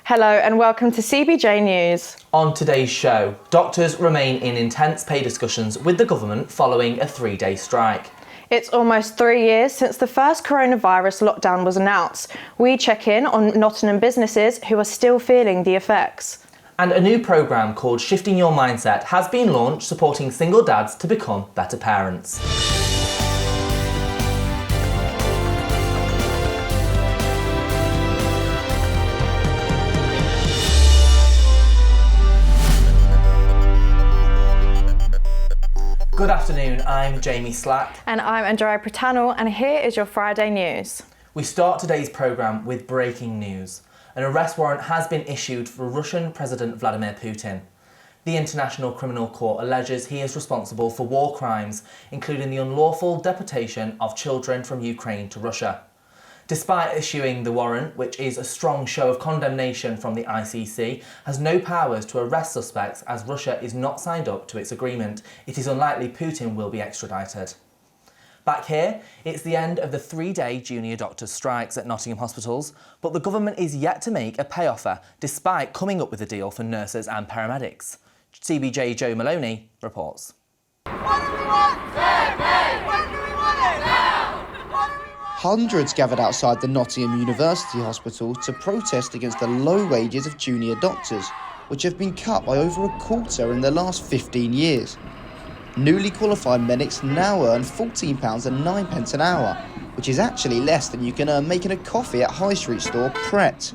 Hello and welcome to CBJ News. On today's show, doctors remain in intense pay discussions with the government following a 3-day strike. It's almost 3 years since the first coronavirus lockdown was announced. We check in on Nottingham businesses who are still feeling the effects. And a new programme called Shifting Your Mindset has been launched supporting single dads to become better parents. Good afternoon, I'm Jamie Slack. And I'm Andrea Pritano, and here is your Friday news. We start today's programme with breaking news. An arrest warrant has been issued for Russian President Vladimir Putin. The International Criminal Court alleges he is responsible for war crimes, including the unlawful deportation of children from Ukraine to Russia. Despite issuing the warrant, which is a strong show of condemnation from the ICC, has no powers to arrest suspects as Russia is not signed up to its agreement. It is unlikely Putin will be extradited. Back here, it's the end of the 3-day junior doctors' strikes at Nottingham hospitals, but the government is yet to make a pay offer, despite coming up with a deal for nurses and paramedics. CBJ Joe Maloney reports. What do we want? Fair pay! When do we want it? Now! Hundreds gathered outside the Nottingham University Hospital to protest against the low wages of junior doctors, which have been cut by over a quarter in the last 15 years. Newly qualified medics now earn £14.09 an hour, which is actually less than you can earn making a coffee at high street store Pret.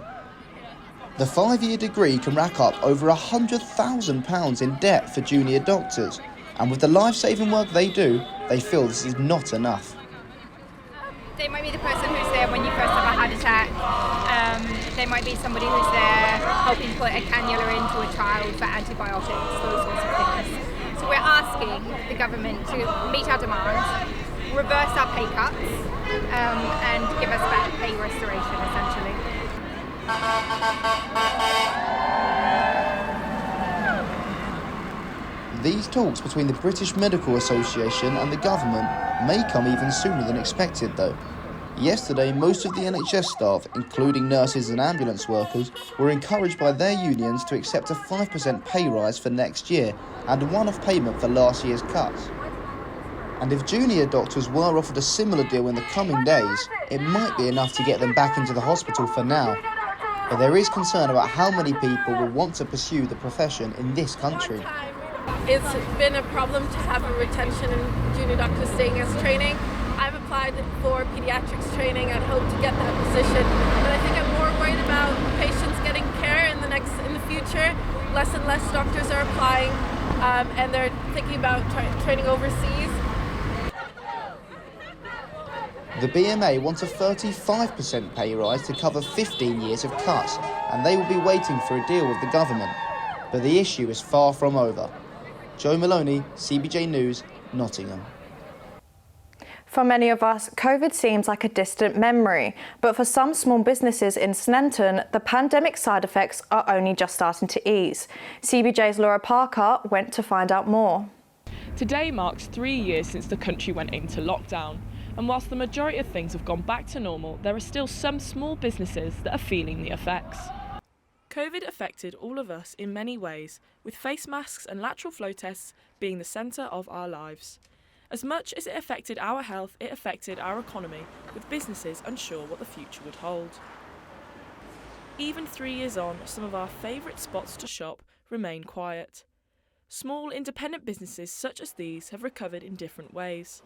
The 5-year degree can rack up over £100,000 in debt for junior doctors, and with the life-saving work they do, they feel this is not enough. They might be the person who's there when you first have a heart attack. They might be somebody who's there helping put a cannula into a child for antibiotics, those sorts of things. So we're asking the government to meet our demands, reverse our pay cuts, and give us back pay restoration, essentially. These talks between the British Medical Association and the government may come even sooner than expected though. Yesterday, most of the NHS staff, including nurses and ambulance workers, were encouraged by their unions to accept a 5% pay rise for next year and a one-off payment for last year's cuts. And if junior doctors were offered a similar deal in the coming days, it might be enough to get them back into the hospital for now. But there is concern about how many people will want to pursue the profession in this country. It's been a problem to have a retention in junior doctors staying as training. I've applied for pediatrics training and hope to get that position, but I think I'm more worried about patients getting care in the future. Less and less doctors are applying, and they're thinking about training overseas. The BMA wants a 35% pay rise to cover 15 years of cuts, and they will be waiting for a deal with the government. But the issue is far from over. Joe Maloney, CBJ News, Nottingham. For many of us, COVID seems like a distant memory, but for some small businesses in Sneinton, the pandemic side effects are only just starting to ease. CBJ's Laura Parker went to find out more. Today marks 3 years since the country went into lockdown, and whilst the majority of things have gone back to normal, there are still some small businesses that are feeling the effects. COVID affected all of us in many ways, with face masks and lateral flow tests being the centre of our lives. As much as it affected our health, it affected our economy, with businesses unsure what the future would hold. Even 3 years on, some of our favourite spots to shop remain quiet. Small independent businesses such as these have recovered in different ways.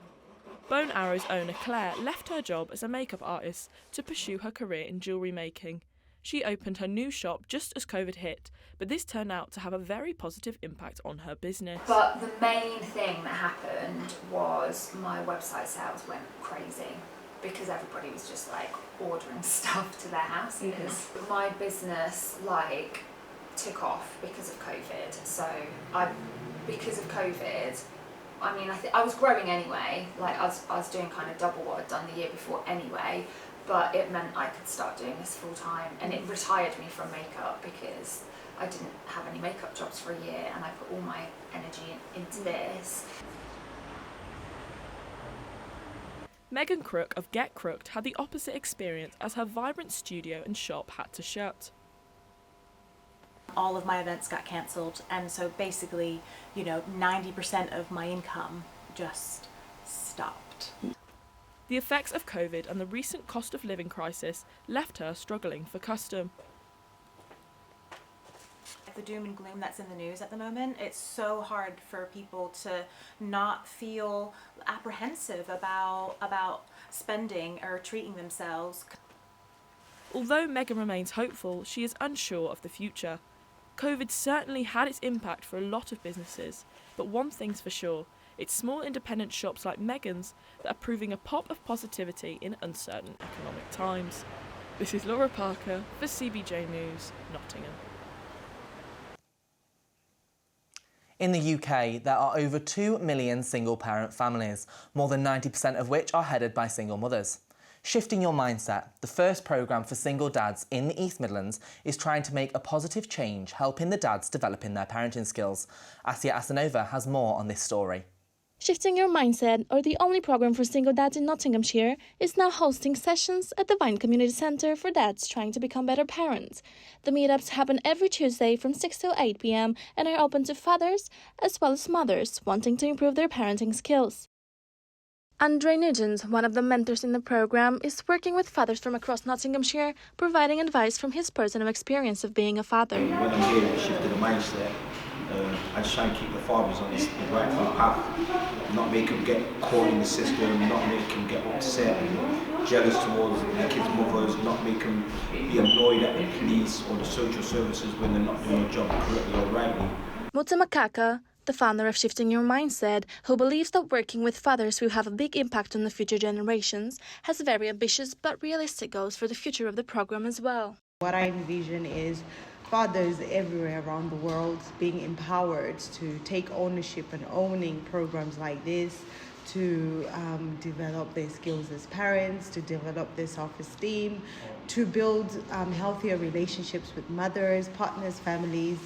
Bone Arrow's owner Claire left her job as a makeup artist to pursue her career in jewellery making. She opened her new shop just as COVID hit, but this turned out to have a very positive impact on her business. But the main thing that happened was my website sales went crazy because everybody was just like ordering stuff to their houses. Mm-hmm. My business took off because of COVID. So because of COVID, I mean, I was growing anyway. I was doing kind of double what I'd done the year before anyway. But it meant I could start doing this full time, and it retired me from makeup because I didn't have any makeup jobs for a year, and I put all my energy into this. Megan Crook of Get Crooked had the opposite experience as her vibrant studio and shop had to shut. all of my events got cancelled, and so basically, 90% of my income just stopped. The effects of COVID and the recent cost of living crisis left her struggling for custom. The doom and gloom that's in the news at the moment, it's so hard for people to not feel apprehensive about spending or treating themselves. Although Megan remains hopeful, she is unsure of the future. COVID certainly had its impact for a lot of businesses, but one thing's for sure, it's small independent shops like Megan's that are proving a pop of positivity in uncertain economic times. This is Laura Parker for CBJ News, Nottingham. In the UK, there are over 2 million single-parent families, more than 90% of which are headed by single mothers. Shifting Your Mindset, the first programme for single dads in the East Midlands, is trying to make a positive change, helping the dads developing their parenting skills. Asia Asanova has more on this story. Shifting Your Mindset, or the only programme for single dads in Nottinghamshire, is now hosting sessions at the Vine Community Centre for dads trying to become better parents. The meetups happen every Tuesday from 6 till 8 p.m. and are open to fathers as well as mothers wanting to improve their parenting skills. Andre Nugent, one of the mentors in the programme, is working with fathers from across Nottinghamshire, providing advice from his personal experience of being a father. When I'm here, shifting the mindset, I just try and keep the fathers on the rightful path, not make them get caught in the system, not make them get upset and jealous towards their kids' mothers, not make them be annoyed at the police or the social services when they're not doing their job correctly or rightly. Muta Makaka, the founder of Shifting Your Mindset, who believes that working with fathers will have a big impact on the future generations, has very ambitious but realistic goals for the future of the programme as well. What I envision is fathers everywhere around the world being empowered to take ownership and owning programs like this, to develop their skills as parents, to develop their self-esteem, to build healthier relationships with mothers, partners, families,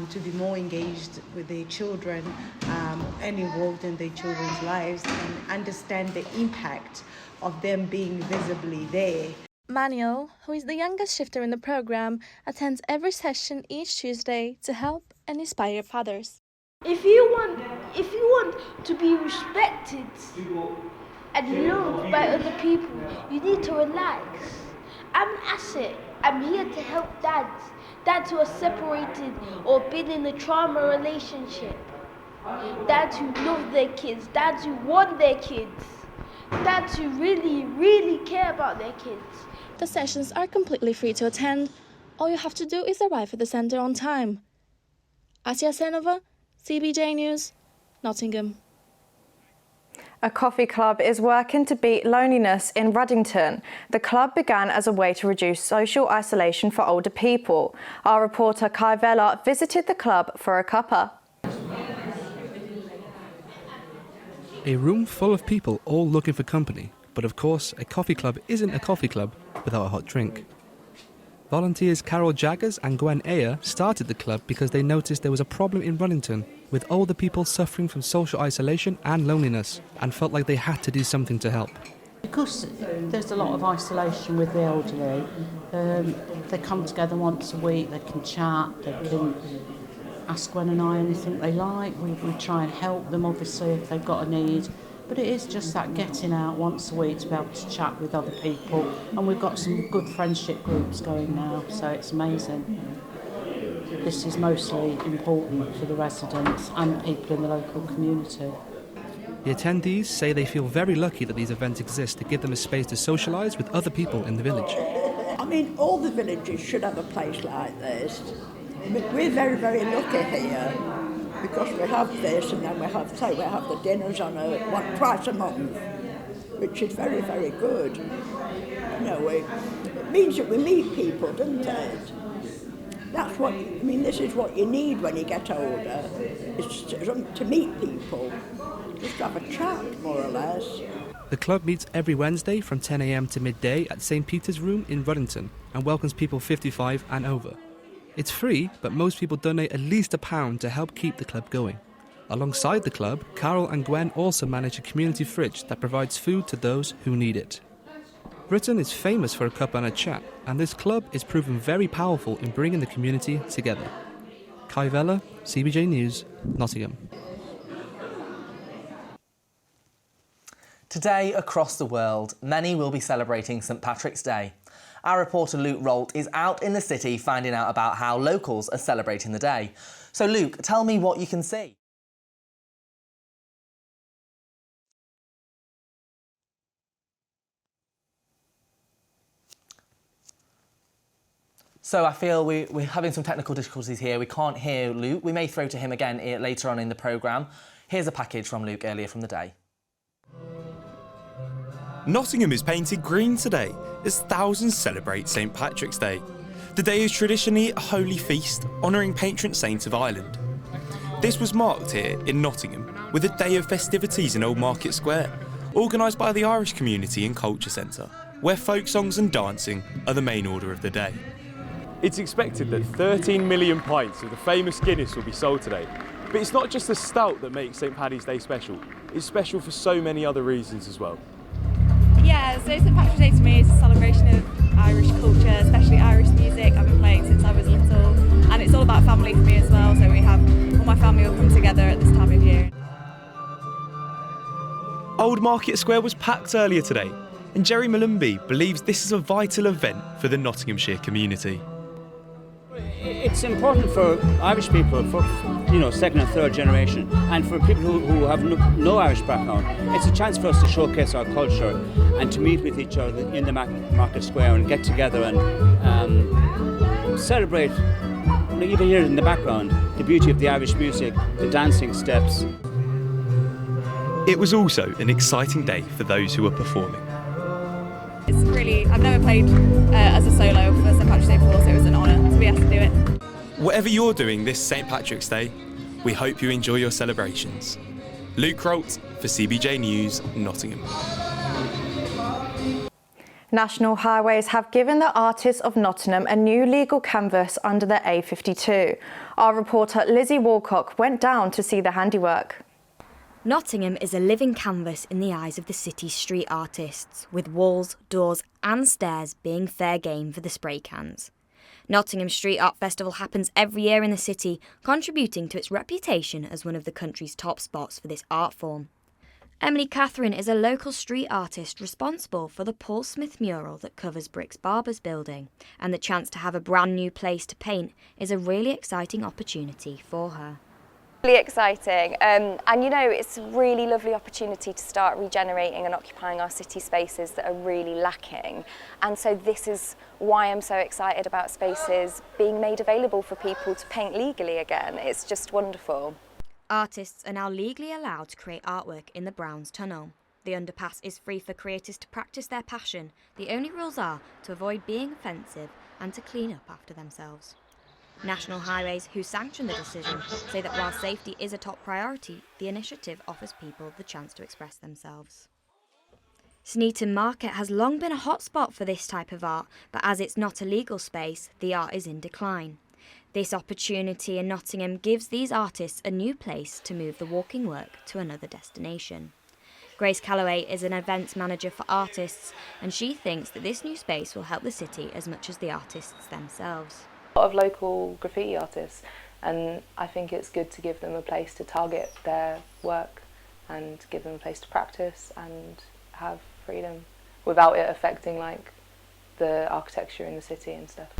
to be more engaged with their children and involved in their children's lives, and understand the impact of them being visibly there. Manuel, who is the youngest shifter in the programme, attends every session each Tuesday to help and inspire fathers. If you want to be respected and loved by other people, you need to relax. I'm an asset. I'm here to help dads who are separated or been in a trauma relationship, dads who love their kids, dads who want their kids, dads who really, really care about their kids. The sessions are completely free to attend. All you have to do is arrive at the centre on time. Asia Senova, CBJ News, Nottingham. A coffee club is working to beat loneliness in Ruddington. The club began as a way to reduce social isolation for older people. Our reporter Kai Vella visited the club for a cuppa. A room full of people all looking for company. But of course, a coffee club isn't a coffee club without a hot drink. Volunteers Carol Jaggers and Gwen Ayer started the club because they noticed there was a problem in Ruddington with older people suffering from social isolation and loneliness, and felt like they had to do something to help. Because there's a lot of isolation with the elderly, they come together once a week, they can chat, they can ask Gwen and I anything they like, we try and help them obviously if they've got a need. But it is just that getting out once a week to be able to chat with other people, and we've got some good friendship groups going now, so it's amazing. This is mostly important for the residents and people in the local community. The attendees say they feel very lucky that these events exist to give them a space to socialise with other people in the village. I mean, all the villages should have a place like this. We're very, very lucky here, because we have this, and then we have the dinners on twice a month, which is very, very good. You know, it means that we meet people, doesn't it? That's what, I mean, this is what you need when you get older, is to meet people, just have a chat, more or less. The club meets every Wednesday from 10 a.m. to midday at St Peter's Room in Ruddington and welcomes people 55 and over. It's free, but most people donate at least £1 to help keep the club going. Alongside the club, Carol and Gwen also manage a community fridge that provides food to those who need it. Britain is famous for a cup and a chat, and this club is proven very powerful in bringing the community together. Kai Vella, CBJ News, Nottingham. Today, across the world, many will be celebrating St Patrick's Day. Our reporter Luke Rolt is out in the city finding out about how locals are celebrating the day. So Luke, tell me what you can see. So I feel we're having some technical difficulties here. We can't hear Luke. We may throw to him again later on in the programme. Here's a package from Luke earlier from the day. Nottingham is painted green today as thousands celebrate St Patrick's Day. The day is traditionally a holy feast honouring patron saint of Ireland. This was marked here in Nottingham with a day of festivities in Old Market Square, organised by the Irish Community and Culture Centre, where folk songs and dancing are the main order of the day. It's expected that 13 million pints of the famous Guinness will be sold today. But it's not just the stout that makes St Paddy's Day special. It's special for so many other reasons as well. Yeah, so St Patrick's Day to me is a celebration of Irish culture, especially Irish music. I've been playing since I was little, and it's all about family for me as well, so we have all my family will come together at this time of year. Old Market Square was packed earlier today, and Jerry Malumbi believes this is a vital event for the Nottinghamshire community. It's important for Irish people, for second and third generation, and for people who have no Irish background. It's a chance for us to showcase our culture and to meet with each other in the Market Square and get together and celebrate, even here in the background, the beauty of the Irish music, the dancing steps. It was also an exciting day for those who were performing. It's really, I've never played as a solo for St Patrick's Day before, so it was an honour to be asked to do it. Whatever you're doing this St Patrick's Day, we hope you enjoy your celebrations. Luke Rolt for CBJ News, Nottingham. National Highways have given the artists of Nottingham a new legal canvas under the A52. Our reporter Lizzie Walcock went down to see the handiwork. Nottingham is a living canvas in the eyes of the city's street artists, with walls, doors and stairs being fair game for the spray cans. Nottingham Street Art Festival happens every year in the city, contributing to its reputation as one of the country's top spots for this art form. Emily Catherine is a local street artist responsible for the Paul Smith mural that covers Brick's Barber's building, and the chance to have a brand new place to paint is a really exciting opportunity for her. Really exciting, and it's a really lovely opportunity to start regenerating and occupying our city spaces that are really lacking, and so this is why I'm so excited about spaces being made available for people to paint legally again. It's just wonderful. Artists are now legally allowed to create artwork in the Browns Tunnel. The underpass is free for creators to practice their passion. The only rules are to avoid being offensive and to clean up after themselves. National Highways, who sanction the decision, say that while safety is a top priority, the initiative offers people the chance to express themselves. Sneaton Market has long been a hotspot for this type of art, but as it's not a legal space, the art is in decline. This opportunity in Nottingham gives these artists a new place to move the walking work to another destination. Grace Calloway is an events manager for artists, and she thinks that this new space will help the city as much as the artists themselves. A lot of local graffiti artists, and I think it's good to give them a place to target their work and give them a place to practice and have freedom without it affecting the architecture in the city and stuff.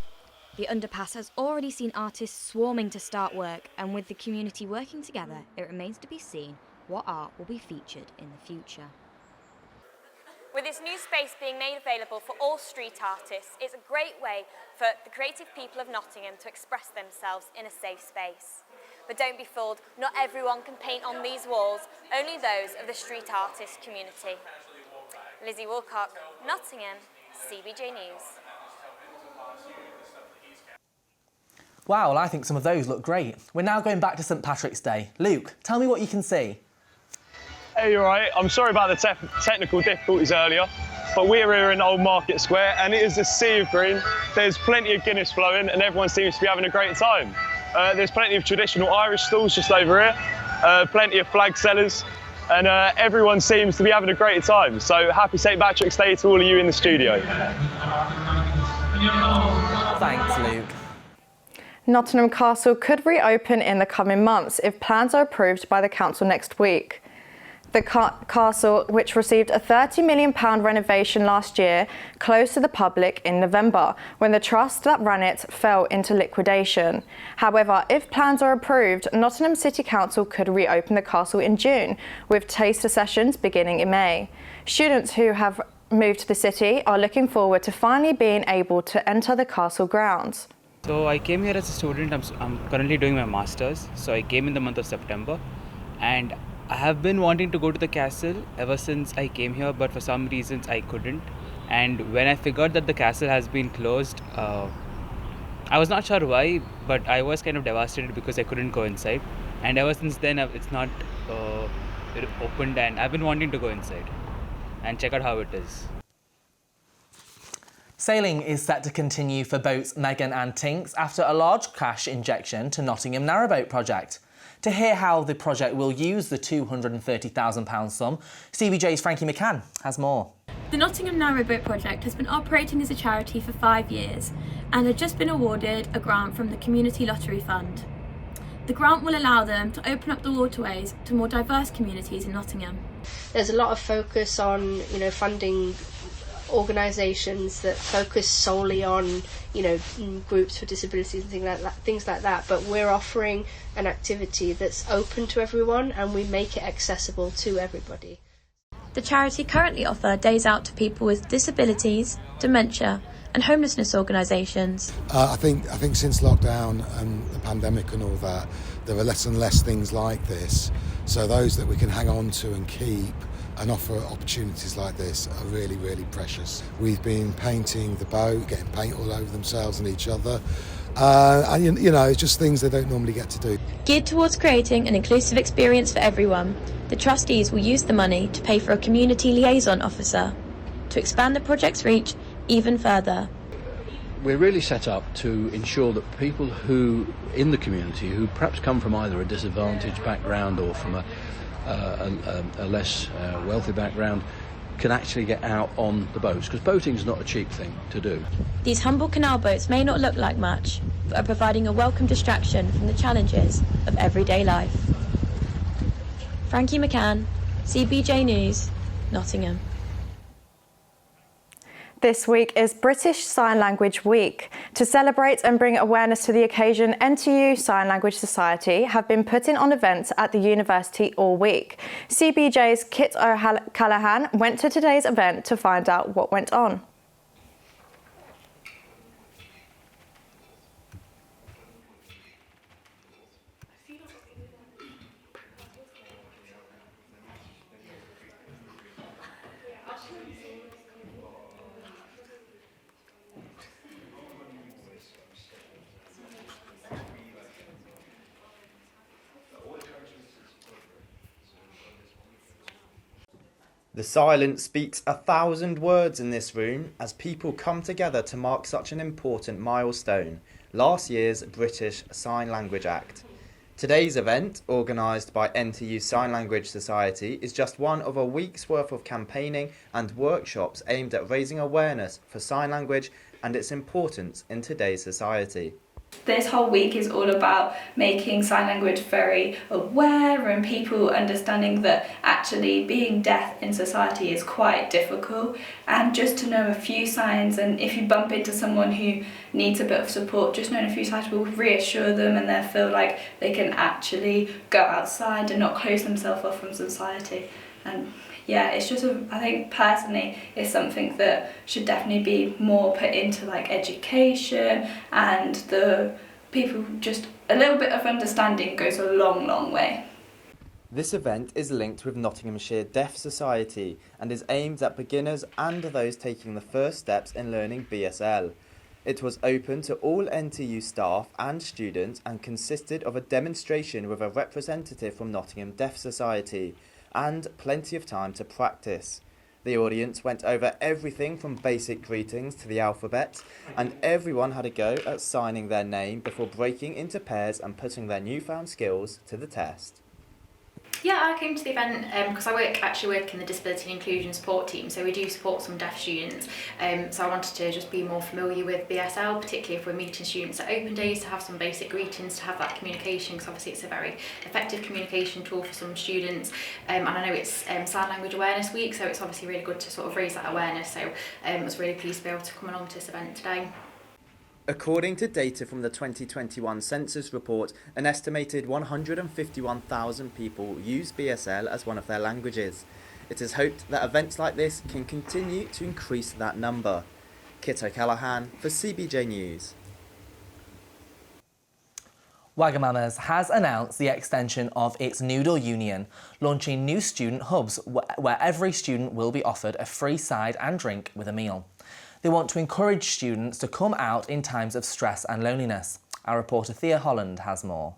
The underpass has already seen artists swarming to start work, and with the community working together, it remains to be seen what art will be featured in the future. With this new space being made available for all street artists, it's a great way for the creative people of Nottingham to express themselves in a safe space. But don't be fooled, not everyone can paint on these walls, only those of the street artist community. Lizzie Walcock, Nottingham, CBJ News. Wow, well, I think some of those look great. We're now going back to St Patrick's Day. Luke, tell me what you can see. Hey, you're right. I'm sorry about the technical difficulties earlier, but we're here in Old Market Square and it is a sea of green. There's plenty of Guinness flowing and everyone seems to be having a great time. There's plenty of traditional Irish stalls just over here, plenty of flag sellers, and everyone seems to be having a great time. So happy St Patrick's Day to all of you in the studio. Thanks, Luke. Nottingham Castle could reopen in the coming months if plans are approved by the council next week. The castle, which received a £30 million renovation last year, closed to the public in November when the trust that ran it fell into liquidation. However, if plans are approved, Nottingham City Council could reopen the castle in June, with taster sessions beginning in May. Students who have moved to the city are looking forward to finally being able to enter the castle grounds. So I came here as a student. I'm currently doing my master's. So I came in the month of September, and I have been wanting to go to the castle ever since I came here, but for some reasons I couldn't. And when I figured that the castle has been closed, I was not sure why, but I was kind of devastated because I couldn't go inside. And ever since then, it's not opened, and I've been wanting to go inside and check out how it is. Sailing is set to continue for boats Megan and Tinks after a large cash injection to Nottingham Narrowboat project. To hear how the project will use the £230,000 sum, CBJ's Frankie McCann has more. The Nottingham Narrowboat project has been operating as a charity for 5 years and had just been awarded a grant from the Community Lottery Fund. The grant will allow them to open up the waterways to more diverse communities in Nottingham. There's a lot of focus on, funding organisations that focus solely on, groups for disabilities and things like that. But we're offering an activity that's open to everyone, and we make it accessible to everybody. The charity currently offer days out to people with disabilities, dementia, and homelessness organisations. I think since lockdown and the pandemic and all that, there are less and less things like this. So those that we can hang on to and keep and offer opportunities like this are really, really precious. We've been painting the boat, getting paint all over themselves and each other. And it's just things they don't normally get to do. Geared towards creating an inclusive experience for everyone, the trustees will use the money to pay for a community liaison officer to expand the project's reach even further. We're really set up to ensure that people who in the community who perhaps come from either a disadvantaged background or from a less wealthy background can actually get out on the boats, because boating is not a cheap thing to do. These humble canal boats may not look like much, but are providing a welcome distraction from the challenges of everyday life. Frankie McCann, CBJ News, Nottingham. This week is British Sign Language Week. To celebrate and bring awareness to the occasion, NTU Sign Language Society have been putting on events at the university all week. CBJ's Kit O'Callaghan went to today's event to find out what went on. The silence speaks 1,000 words in this room as people come together to mark such an important milestone, last year's British Sign Language Act. Today's event, organised by NTU Sign Language Society, is just one of a week's worth of campaigning and workshops aimed at raising awareness for sign language and its importance in today's society. This whole week is all about making sign language very aware and people understanding that actually being deaf in society is quite difficult, and just to know a few signs, and if you bump into someone who needs a bit of support, just knowing a few signs will reassure them and they feel like they can actually go outside and not close themselves off from society. And yeah, it's just, I think personally, it's something that should definitely be more put into like education, and the people, just a little bit of understanding goes a long, long way. This event is linked with Nottinghamshire Deaf Society and is aimed at beginners and those taking the first steps in learning BSL. It was open to all NTU staff and students and consisted of a demonstration with a representative from Nottingham Deaf Society, and plenty of time to practice. The audience went over everything from basic greetings to the alphabet, and everyone had a go at signing their name before breaking into pairs and putting their newfound skills to the test. Yeah, I came to the event because I actually work in the disability and inclusion support team, so we do support some deaf students. So I wanted to just be more familiar with BSL, particularly if we're meeting students at open days, to have some basic greetings, to have that communication, because obviously it's a very effective communication tool for some students. And I know it's Sign Language Awareness Week, so it's obviously really good to sort of raise that awareness. So I was really pleased to be able to come along to this event today. According to data from the 2021 census report, an estimated 151,000 people use BSL as one of their languages. It is hoped that events like this can continue to increase that number. Kit O'Callaghan for CBJ News. Wagamama's has announced the extension of its Noodle Union, launching new student hubs where every student will be offered a free side and drink with a meal. They want to encourage students to come out in times of stress and loneliness. Our reporter Thea Holland has more.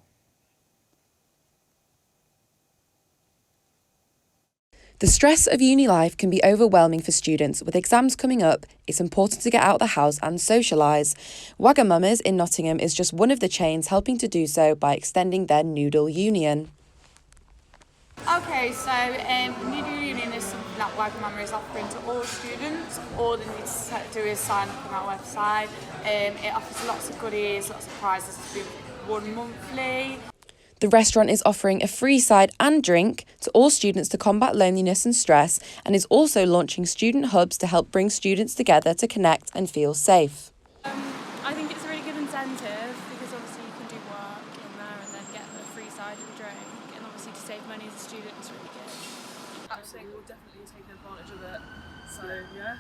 The stress of uni life can be overwhelming for students. With exams coming up, it's important to get out of the house and socialise. Wagamama's in Nottingham is just one of the chains helping to do so by extending their Noodle Union. Okay, so Noodle Union is something that Wagamama is offering to all students. All they need to do is sign up on our website. It offers lots of goodies, lots of prizes to be won monthly. The restaurant is offering a free side and drink to all students to combat loneliness and stress, and is also launching student hubs to help bring students together to connect and feel safe. I think it's a really good incentive because obviously you can do work in there and then get a free side and drink, and obviously to save money as a student is really good. Absolutely, we'll definitely take advantage of it. So yeah.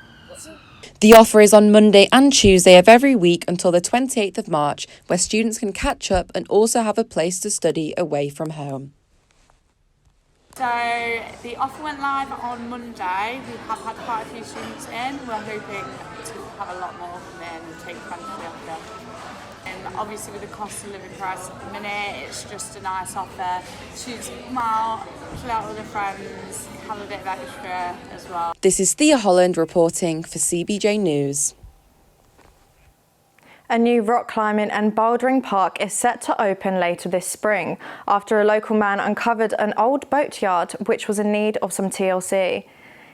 The offer is on Monday and Tuesday of every week until the 28th of March, where students can catch up and also have a place to study away from home. So the offer went live on Monday. We have had quite a few students in. We're hoping to have a lot more come in and take advantage of the offer. And obviously with the cost of living price at the minute, it's just a nice offer. Students can come out, chill out with their friends, have a bit of extra as well. This is Thea Holland reporting for CBJ News. A new rock climbing and bouldering park is set to open later this spring after a local man uncovered an old boatyard which was in need of some TLC.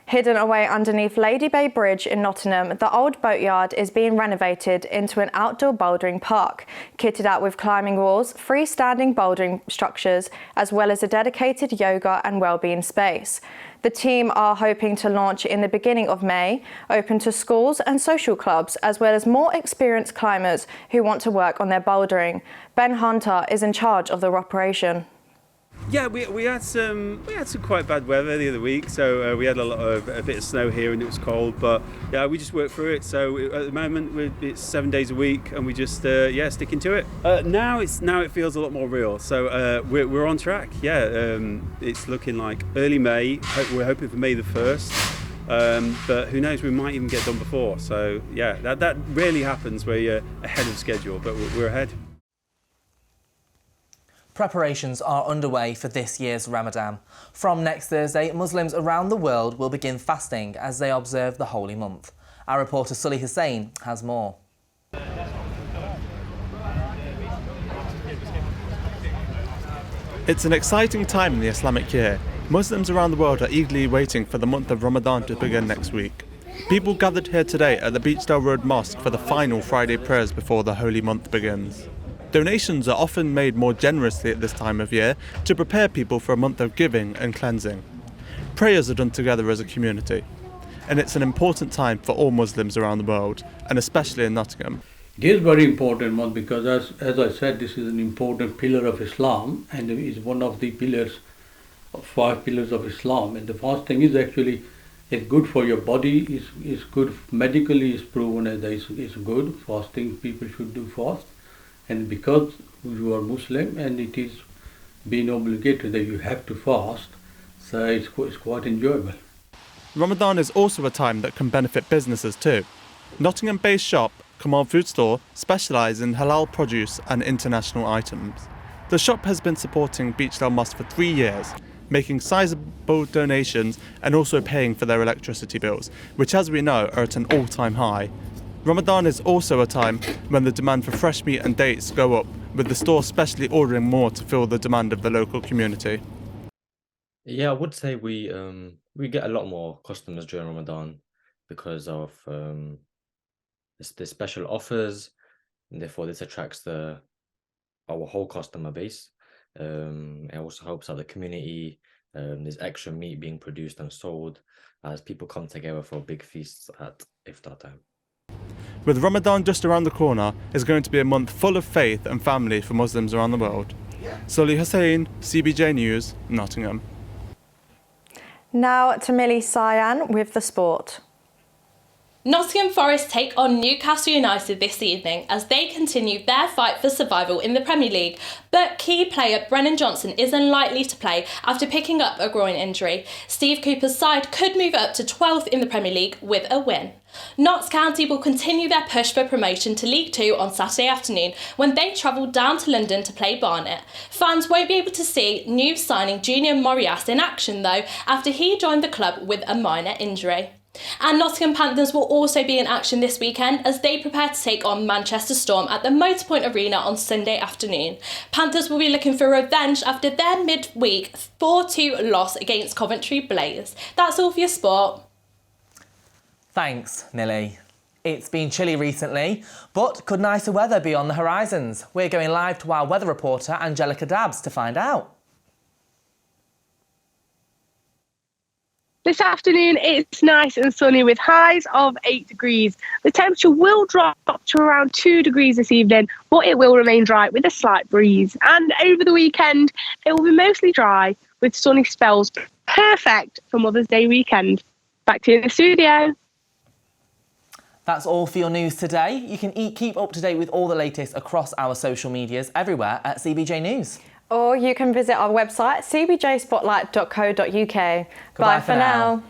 Hidden away underneath Lady Bay Bridge in Nottingham, the old boatyard is being renovated into an outdoor bouldering park, kitted out with climbing walls, freestanding bouldering structures, as well as a dedicated yoga and wellbeing space. The team are hoping to launch in the beginning of May, open to schools and social clubs, as well as more experienced climbers who want to work on their bouldering. Ben Hunter is in charge of the operation. Yeah, we had some quite bad weather the other week, so we had a bit of snow here and it was cold, but yeah, we just worked through it. So at the moment it's 7 days a week and we just sticking to it. Now it feels a lot more real. So we're on track. Yeah, it's looking like early May. We're hoping for May the 1st. But who knows, we might even get done before. So yeah, that rarely happens where you're ahead of schedule, but we're ahead. Preparations are underway for this year's Ramadan. From next Thursday, Muslims around the world will begin fasting as they observe the holy month. Our reporter Sully Hussain has more. It's an exciting time in the Islamic year. Muslims around the world are eagerly waiting for the month of Ramadan to begin next week. People gathered here today at the Beechdale Road Mosque for the final Friday prayers before the holy month begins. Donations are often made more generously at this time of year to prepare people for a month of giving and cleansing. Prayers are done together as a community, and it's an important time for all Muslims around the world, and especially in Nottingham. It is very important month because as I said, this is an important pillar of Islam and is one of the pillars, 5 pillars of Islam. And the fasting is actually good for your body, is good medically, is proven as is good. Fasting, people should do fast. And because you are Muslim and it is being obligated that you have to fast, so it's quite enjoyable. Ramadan is also a time that can benefit businesses too. Nottingham-based shop Kamal Food Store specialise in halal produce and international items. The shop has been supporting Beechdale Mosque for 3 years, making sizable donations and also paying for their electricity bills, which as we know are at an all-time high. Ramadan is also a time when the demand for fresh meat and dates go up, with the store specially ordering more to fill the demand of the local community. Yeah, I would say we get a lot more customers during Ramadan because of the special offers, and therefore this attracts our whole customer base. It also helps out the community. There's extra meat being produced and sold as people come together for big feasts at iftar time. With Ramadan just around the corner, it's going to be a month full of faith and family for Muslims around the world. Sully Hussain, CBJ News, Nottingham. Now to Millie Cyan with the sport. Nottingham Forest take on Newcastle United this evening as they continue their fight for survival in the Premier League, but key player Brennan Johnson is unlikely to play after picking up a groin injury. Steve Cooper's side could move up to 12th in the Premier League with a win. Notts County will continue their push for promotion to League 2 on Saturday afternoon when they travel down to London to play Barnet. Fans won't be able to see new signing Junior Morias in action though, after he joined the club with a minor injury. And Nottingham Panthers will also be in action this weekend as they prepare to take on Manchester Storm at the Motorpoint Arena on Sunday afternoon. Panthers will be looking for revenge after their midweek 4-2 loss against Coventry Blaze. That's all for your sport. Thanks, Millie. It's been chilly recently, but could nicer weather be on the horizons? We're going live to our weather reporter, Angelica Dabbs, to find out. This afternoon it's nice and sunny with highs of 8 degrees. The temperature will drop to around 2 degrees this evening, but it will remain dry with a slight breeze. And over the weekend it will be mostly dry with sunny spells, perfect for Mother's Day weekend. Back to you in the studio. That's all for your news today. You can keep up to date with all the latest across our social medias everywhere at CBJ News. Or you can visit our website cbjspotlight.co.uk. Bye for now.